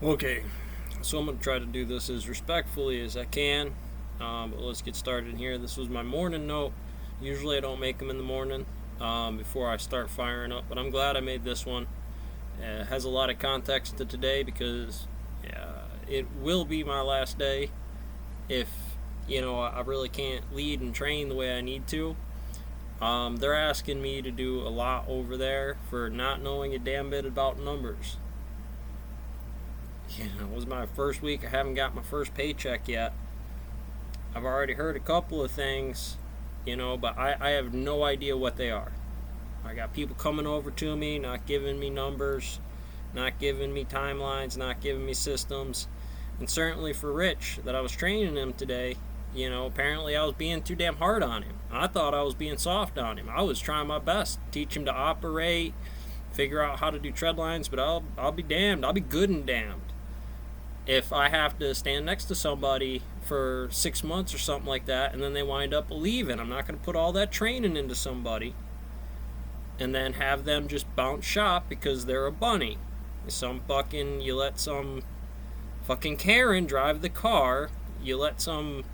Okay, so I'm going to try to do this as respectfully as I can, but let's get started here. This was my morning note. Usually I don't make them in the morning before I start firing up, but I'm glad I made this one. It has a lot of context to today because it will be my last day if, I really can't lead and train the way I need to. They're asking me to do a lot over there for not knowing a damn bit about numbers. It was my first week. I haven't got my first paycheck yet. I've already heard a couple of things, but I have no idea what they are. I got people coming over to me, not giving me numbers, not giving me timelines, not giving me systems. And certainly for Rich, that I was training him today, apparently I was being too damn hard on him. I thought I was being soft on him. I was trying my best to teach him to operate, figure out how to do tread lines, but I'll be damned. I'll be good and damned if I have to stand next to somebody for 6 months or something like that and then they wind up leaving. I'm not going to put all that training into somebody and then have them just bounce shop because they're a bunny. You let some fucking Karen drive the car, you let some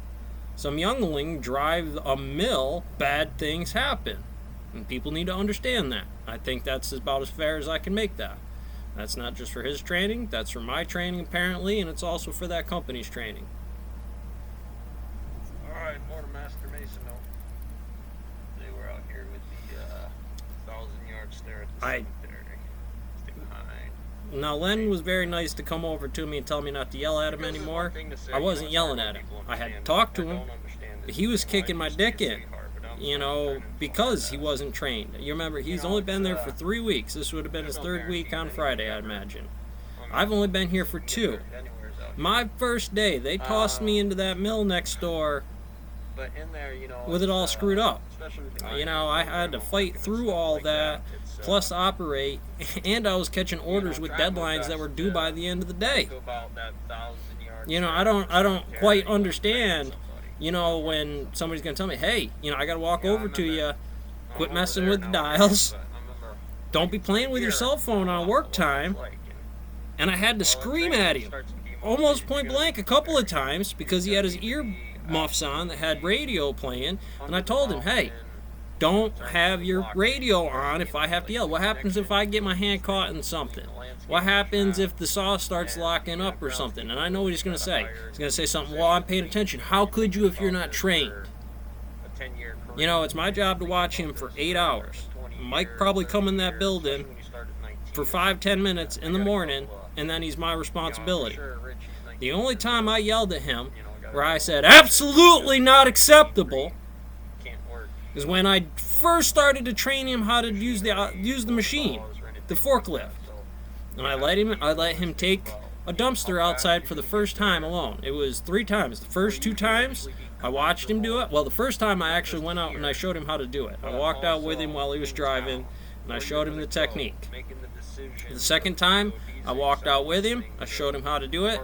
youngling drive a mill, bad things happen. And people need to understand that. I think that's about as fair as I can make that. That's not just for his training, that's for my training apparently, and it's also for that company's training. Alright, Mortar Master Mason. They were out here with the 1,000-yard stare at the cemetery. Stay behind. Now, Len was very nice to come over to me and tell me not to yell at him anymore. I wasn't yelling at him. I had talked to him, but he was kicking my dick in. Because he wasn't trained. You remember, he's only been there for 3 weeks. This would have been his third week on Friday, I'd imagine. I've only been here for 2. My first day, they tossed me into that mill next door with it all screwed up. I had to fight through all that, plus operate, and I was catching orders with deadlines that were due by the end of the day. I don't quite understand when somebody's going to tell me, hey, I got to walk over to you, quit messing with the dials, don't be playing with your cell phone on work time. And I had to scream at him, almost point blank a couple of times, because he had his ear muffs on that had radio playing, and I told him, hey, don't have your radio on if I have to yell. What happens if I get my hand caught in something? What happens if the saw starts locking up or something? And I know what he's going to say. He's going to say something, well, I'm paying attention. How could you if you're not trained? It's my job to watch him for 8 hours. Mike probably come in that building for 5-10 minutes in the morning, and then he's my responsibility. The only time I yelled at him, where I said, absolutely not acceptable, is when I first started to train him how to use the machine, the forklift. And I let him take a dumpster outside for the first time alone. It was 3 times. The first 2 times, I watched him do it. Well, the first time I actually went out and I showed him how to do it. I walked out with him while he was driving, and I showed him the technique. The second time, I walked out with him, I showed him how to do it,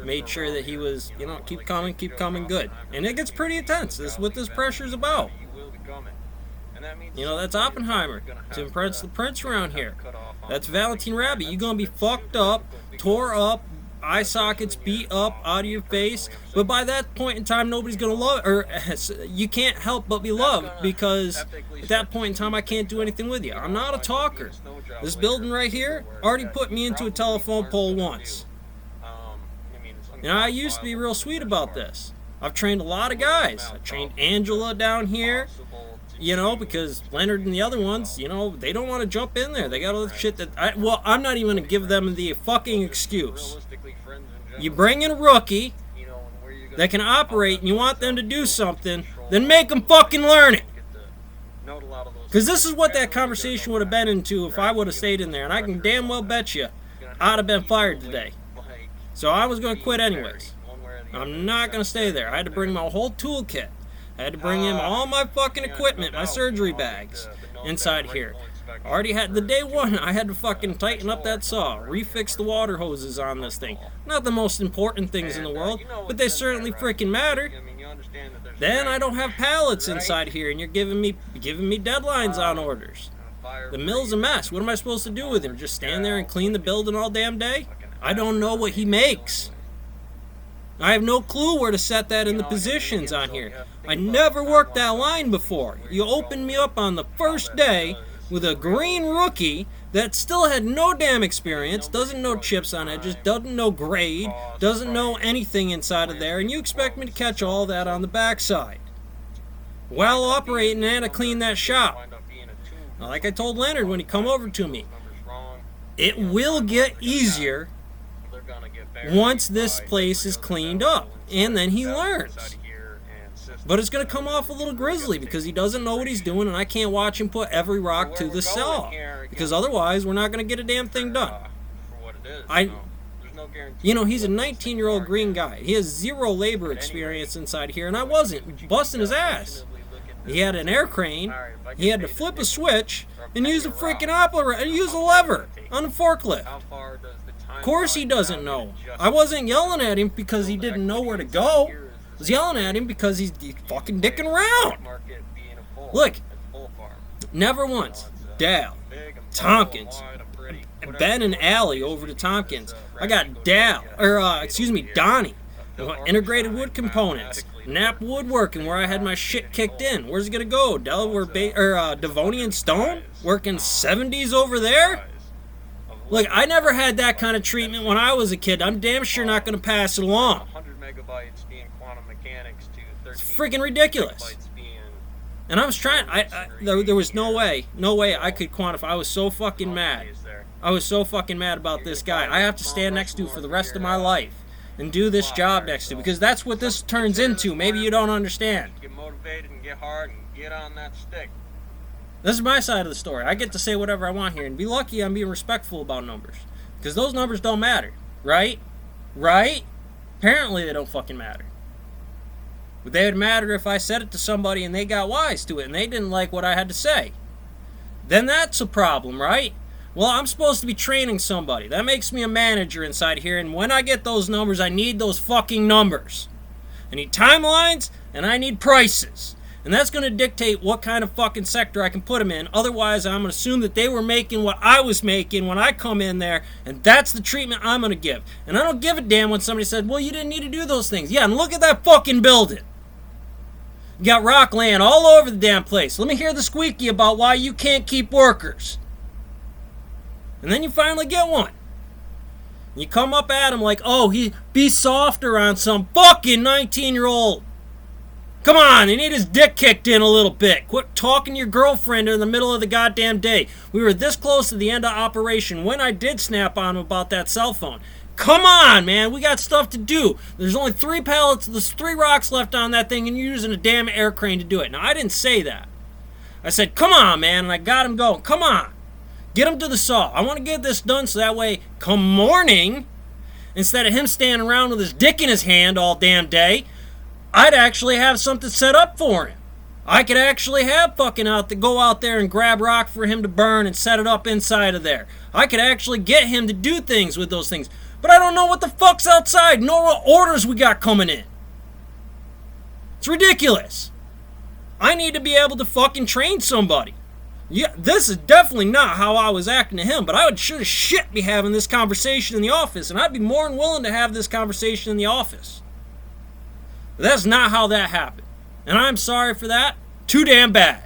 made sure that he was, keep coming good. And it gets pretty intense. This is what this pressure is about. That's Oppenheimer to impress the prince around here. That's Valentine Rabbit. You're going to be fucked up, tore up, eye sockets beat up out of your face. But by that point in time, nobody's going to love it. Or you can't help but be loved, because at that point in time, I can't do anything with you. I'm not a talker. This building right here already put me into a telephone pole once. I used to be real sweet about this. I've trained a lot of guys. I trained Angela down here. Because Leonard and the other ones, they don't want to jump in there. They got all the shit I'm not even going to give them the fucking excuse. You bring in a rookie that can operate and you want them to do something, then make them fucking learn it. Because this is what that conversation would have been into if I would have stayed in there. And I can damn well bet you I'd have been fired today. So I was going to quit anyways. I'm not going to stay there. I had to bring my whole toolkit. I had to bring in all my fucking equipment, my surgery bags, inside here. Already had, the day one, I had to fucking tighten up that saw, refix the water hoses on this thing. Not the most important things in the world, but they certainly freaking matter. Then I don't have pallets inside here, and you're giving me deadlines on orders. The mill's a mess. What am I supposed to do with him? Just stand there and clean the building all damn day? I don't know what he makes. I have no clue where to set that in the positions on here. I never worked that line before. You opened me up on the first day with a green rookie that still had no damn experience, doesn't know chips on edges, doesn't know grade, doesn't know anything inside of there, and you expect me to catch all that on the backside while operating and to clean that shop. Now, like I told Leonard when he come over to me, it will get easier once this place is cleaned up, and then he learns. But it's going to come off a little grisly because he doesn't know what he's doing, and I can't watch him put every rock to the cell, because otherwise we're not going to get a damn thing done. He's a 19-year-old green guy. He has zero labor experience inside here, and I wasn't busting his ass. He had an air crane, he had to flip a switch, and use a freaking operator, and use a lever on a forklift. Of course he doesn't know. I wasn't yelling at him because he didn't know where to go. I was yelling at him because he's fucking dicking around. Look, never once, Dal, Tompkins, Ben and Allie over to Tompkins. I got Donnie, Integrated Wood Components, Knapp Woodworking, where I had my shit kicked in. Where's it gonna go? Devonian Stone? Working 70s over there? Look, I never had that kind of treatment when I was a kid. I'm damn sure not going to pass it along. It's freaking ridiculous. And I was trying, there was no way I could quantify. I was so fucking mad. I was so fucking mad about this guy. I have to stand next to for the rest of my life and do this job next to, because that's what this turns into. Maybe you don't understand. Get motivated and get hard and get on that stick. This is my side of the story. I get to say whatever I want here, and be lucky I'm being respectful about numbers, because those numbers don't matter, right? Right? Apparently they don't fucking matter. But they would matter if I said it to somebody and they got wise to it and they didn't like what I had to say. Then that's a problem, right? Well, I'm supposed to be training somebody. That makes me a manager inside here, and when I get those numbers, I need those fucking numbers. I need timelines, and I need prices. And that's going to dictate what kind of fucking sector I can put them in. Otherwise, I'm going to assume that they were making what I was making when I come in there, and that's the treatment I'm going to give. And I don't give a damn when somebody said, well, you didn't need to do those things. Yeah, and look at that fucking building. You got rock laying all over the damn place. Let me hear the squeaky about why you can't keep workers. And then you finally get one. You come up at him like, oh, be softer on some fucking 19-year-old. Come on, they need his dick kicked in a little bit. Quit talking to your girlfriend in the middle of the goddamn day. We were this close to the end of operation when I did snap on him about that cell phone. Come on, man, we got stuff to do. There's only 3 pallets, there's 3 rocks left on that thing, and you're using a damn air crane to do it. Now, I didn't say that. I said, come on, man, and I got him going. Come on. Get him to the saw. I want to get this done so that way, come morning, instead of him standing around with his dick in his hand all damn day, I'd actually have something set up for him. I could actually have fucking go out there and grab rock for him to burn and set it up inside of there. I could actually get him to do things with those things. But I don't know what the fuck's outside, nor what orders we got coming in. It's ridiculous. I need to be able to fucking train somebody. Yeah, this is definitely not how I was acting to him, but I would sure as shit be having this conversation in the office, and I'd be more than willing to have this conversation in the office. But that's not how that happened. And I'm sorry for that. Too damn bad.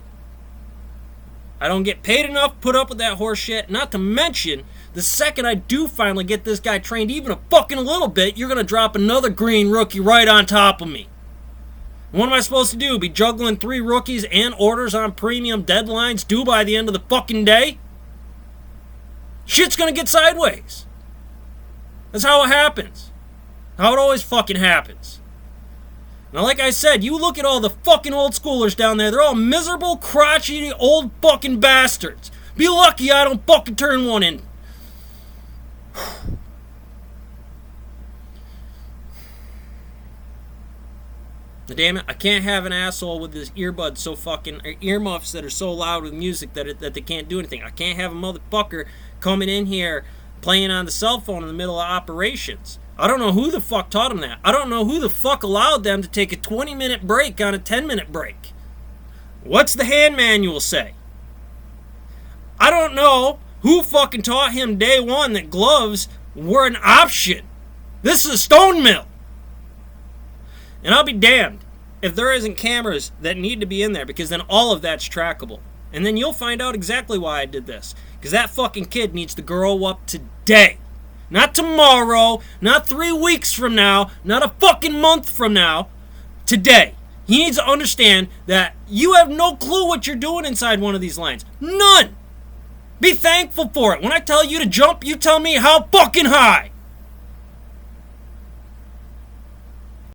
I don't get paid enough to put up with that horse shit. Not to mention, the second I do finally get this guy trained even a fucking little bit, you're going to drop another green rookie right on top of me. What am I supposed to do? Be juggling 3 rookies and orders on premium deadlines due by the end of the fucking day? Shit's going to get sideways. That's how it happens. How it always fucking happens. Now, like I said, you look at all the fucking old schoolers down there. They're all miserable, crotchety, old fucking bastards. Be lucky I don't fucking turn one in. Damn it, I can't have an asshole with his earbuds so fucking, or earmuffs that are so loud with music that they can't do anything. I can't have a motherfucker coming in here playing on the cell phone in the middle of operations. I don't know who the fuck taught him that. I don't know who the fuck allowed them to take a 20-minute break on a 10-minute break. What's the hand manual say? I don't know who fucking taught him day one that gloves were an option. This is a stone mill. And I'll be damned if there isn't cameras that need to be in there, because then all of that's trackable. And then you'll find out exactly why I did this. Because that fucking kid needs to grow up today. Not tomorrow, not 3 weeks from now, not a fucking month from now. Today. He needs to understand that you have no clue what you're doing inside one of these lines. None. Be thankful for it. When I tell you to jump, you tell me how fucking high.